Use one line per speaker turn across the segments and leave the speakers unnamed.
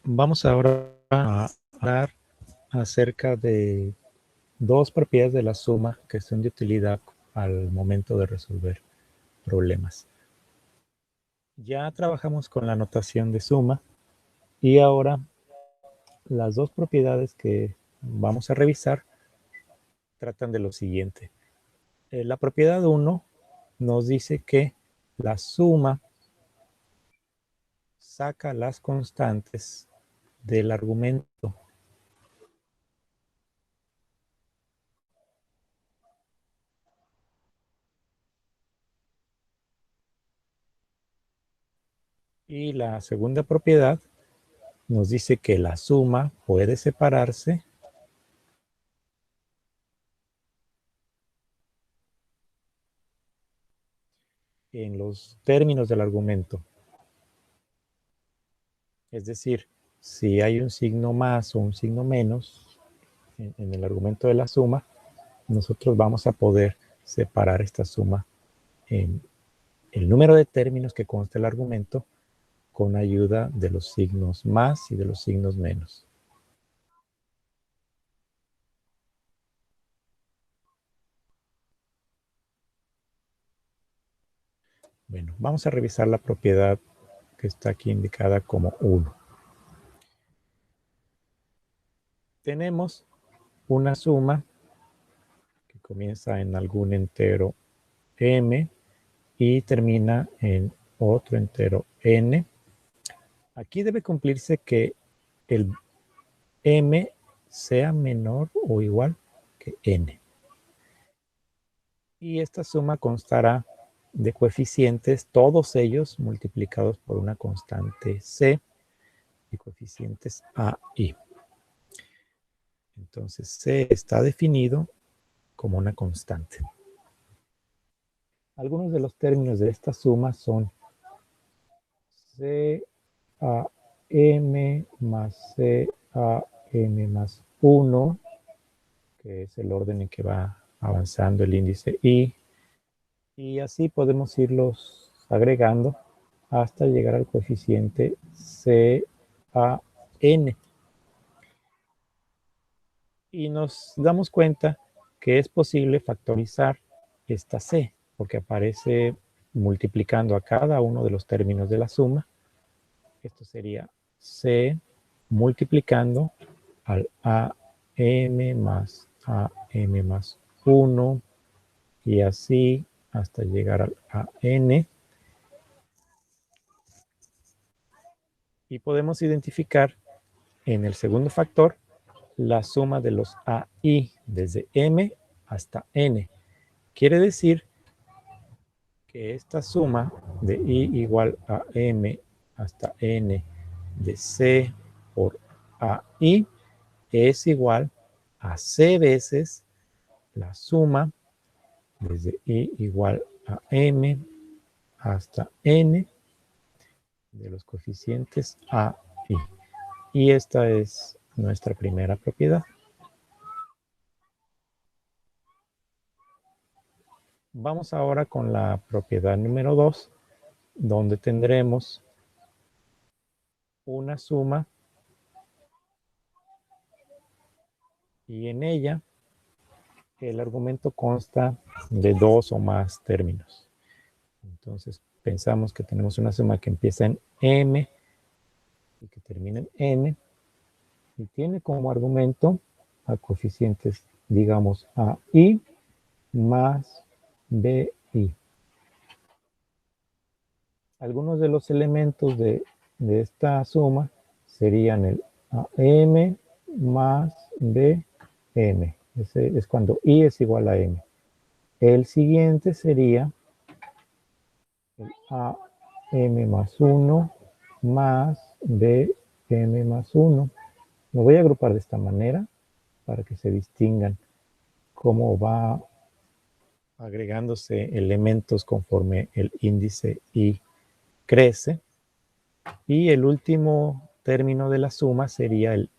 Vamos ahora a hablar acerca de dos propiedades de la suma que son de utilidad al momento de resolver problemas. Ya trabajamos con la notación de suma y ahora las dos propiedades que vamos a revisar tratan de lo siguiente. La propiedad 1 nos dice que la suma saca las constantes del argumento. Y la segunda propiedad nos dice que la suma puede separarse en los términos del argumento. Es decir, si hay un signo más o un signo menos en el argumento de la suma, nosotros vamos a poder separar esta suma en el número de términos que consta el argumento con ayuda de los signos más y de los signos menos. Bueno, vamos a revisar la propiedad que está aquí indicada como 1. Tenemos una suma que comienza en algún entero m y termina en otro entero n. Aquí debe cumplirse que el m sea menor o igual que n. Y esta suma constará de coeficientes, todos ellos multiplicados por una constante c y coeficientes a, i. Entonces c está definido como una constante. Algunos de los términos de esta suma son c a m más c a m más 1, que es el orden en que va avanzando el índice i, y así podemos irlos agregando hasta llegar al coeficiente CAN. Y nos damos cuenta que es posible factorizar esta C, porque aparece multiplicando a cada uno de los términos de la suma. Esto sería C multiplicando al AM más AM más 1 y así hasta llegar al AN. Y podemos identificar en el segundo factor la suma de los AI desde M hasta N. Quiere decir que esta suma de I igual a M hasta N de C por AI es igual a C veces la suma desde I igual a M hasta N de los coeficientes A, I. Y esta es nuestra primera propiedad. Vamos ahora con la propiedad número 2, donde tendremos una suma y en ella el argumento consta de dos o más términos. Entonces pensamos que tenemos una suma que empieza en M y que termina en N y tiene como argumento a coeficientes, digamos, AI más BI. Algunos de los elementos de esta suma serían el AM más BM. Ese es cuando I es igual a M. El siguiente sería el AM más 1 más BM más 1. Lo voy a agrupar de esta manera para que se distingan cómo va agregándose elementos conforme el índice I crece. Y el último término de la suma sería el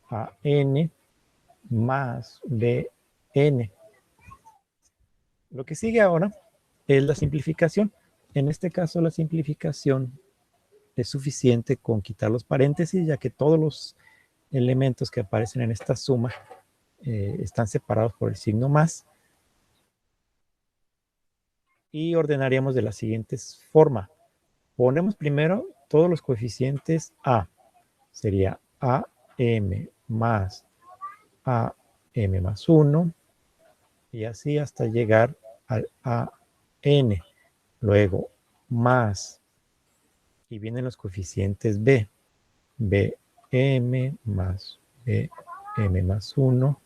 AN más BN. Lo que sigue ahora es la simplificación. En este caso la simplificación es suficiente con quitar los paréntesis, ya que todos los elementos que aparecen en esta suma están separados por el signo más. Y ordenaríamos de la siguiente forma. Ponemos primero todos los coeficientes A. Sería AM más AM más 1. Y así hasta llegar al AN. Luego más. Y vienen los coeficientes B. BM más BM más 1.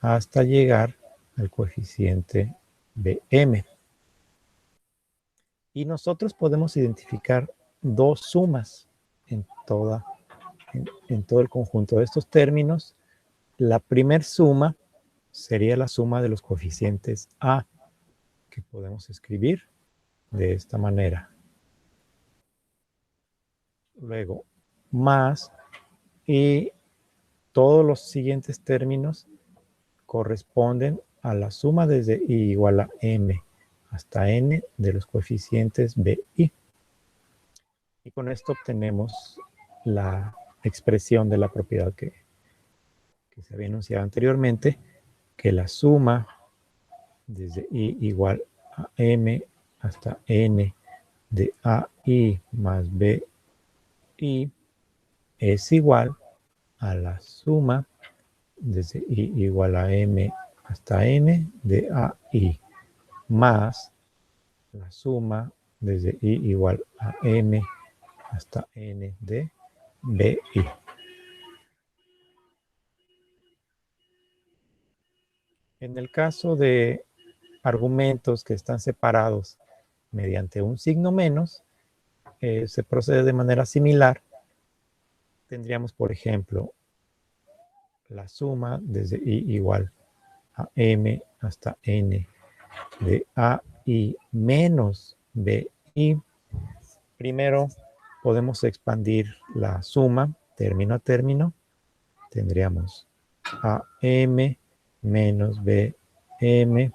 Hasta llegar al coeficiente BM. Y nosotros podemos identificar dos sumas en todo el conjunto de estos términos. La primera suma sería la suma de los coeficientes A, que podemos escribir de esta manera. Luego, más, y todos los siguientes términos corresponden a la suma desde i igual a m hasta n de los coeficientes b, i. Y con esto obtenemos la expresión de la propiedad que se había enunciado anteriormente, que la suma desde i igual a m hasta n de AI más BI es igual a la suma desde i igual a m hasta n de AI más la suma desde i igual a m hasta n de BI. En el caso de argumentos que están separados mediante un signo menos, se procede de manera similar. Tendríamos, por ejemplo, la suma desde i igual a m hasta n de AI menos BI. Primero podemos expandir la suma término a término. Tendríamos AM menos BM.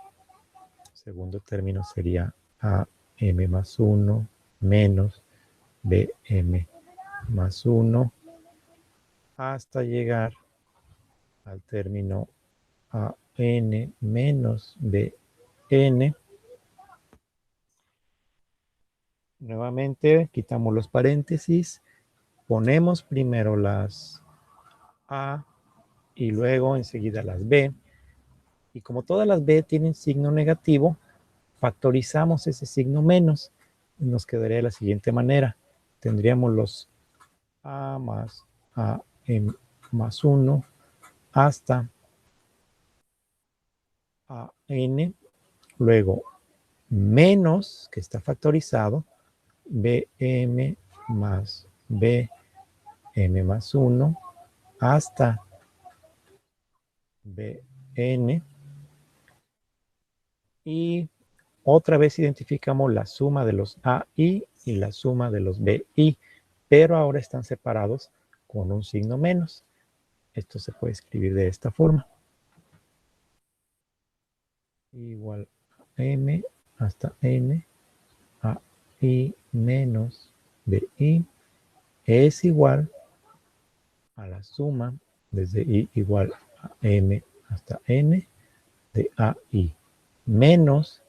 Segundo término sería AM más 1 menos BM más 1 hasta llegar al término AN menos BN. Nuevamente quitamos los paréntesis, ponemos primero las A y luego enseguida las B. Y como todas las B tienen signo negativo, factorizamos ese signo menos y nos quedaría de la siguiente manera. Tendríamos los A más AM más 1 hasta AN, luego menos, que está factorizado, BM más BM más 1 hasta BN. Y otra vez identificamos la suma de los AI y la suma de los BI, pero ahora están separados con un signo menos. Esto se puede escribir de esta forma. Igual a M hasta N, AI menos BI es igual a la suma desde I igual a M hasta N de AI menos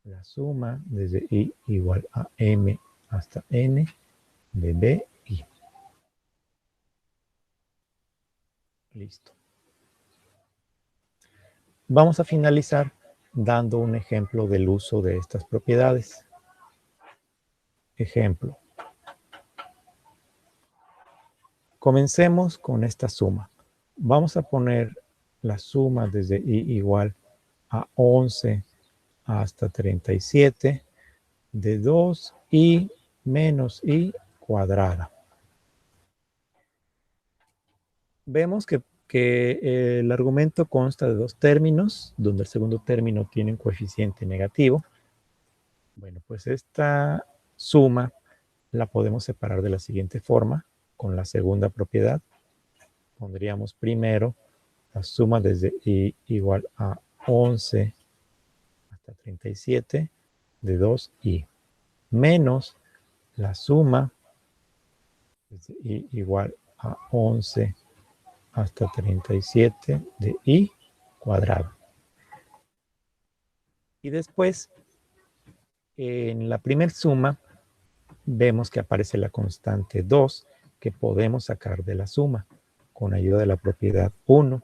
la suma desde i igual a m hasta n de BI. Listo. Vamos a finalizar dando un ejemplo del uso de estas propiedades. Ejemplo. Comencemos con esta suma. Vamos a poner la suma desde i igual a 11 hasta 37 de 2i menos i cuadrada. Vemos que el argumento consta de dos términos, donde el segundo término tiene un coeficiente negativo. Bueno, pues esta suma la podemos separar de la siguiente forma, con la segunda propiedad. Pondríamos primero la suma desde i igual a 11 hasta 37 de 2i, menos la suma desde i igual a 11 hasta 37 de i cuadrado. Y después, en la primera suma, vemos que aparece la constante 2 que podemos sacar de la suma. Con ayuda de la propiedad 1,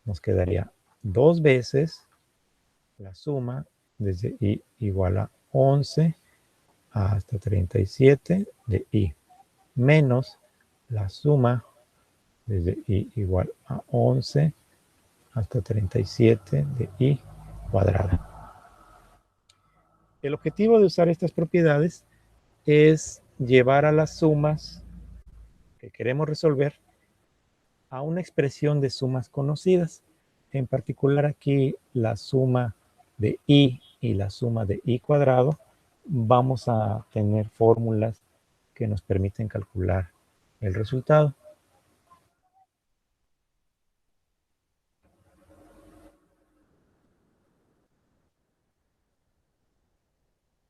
nos quedaría 2 veces la suma desde i igual a 11 hasta 37 de i, menos la suma desde i igual a 11 hasta 37 de i cuadrada. El objetivo de usar estas propiedades es llevar a las sumas que queremos resolver a una expresión de sumas conocidas. En particular aquí la suma de i y la suma de i cuadrado, vamos a tener fórmulas que nos permiten calcular el resultado.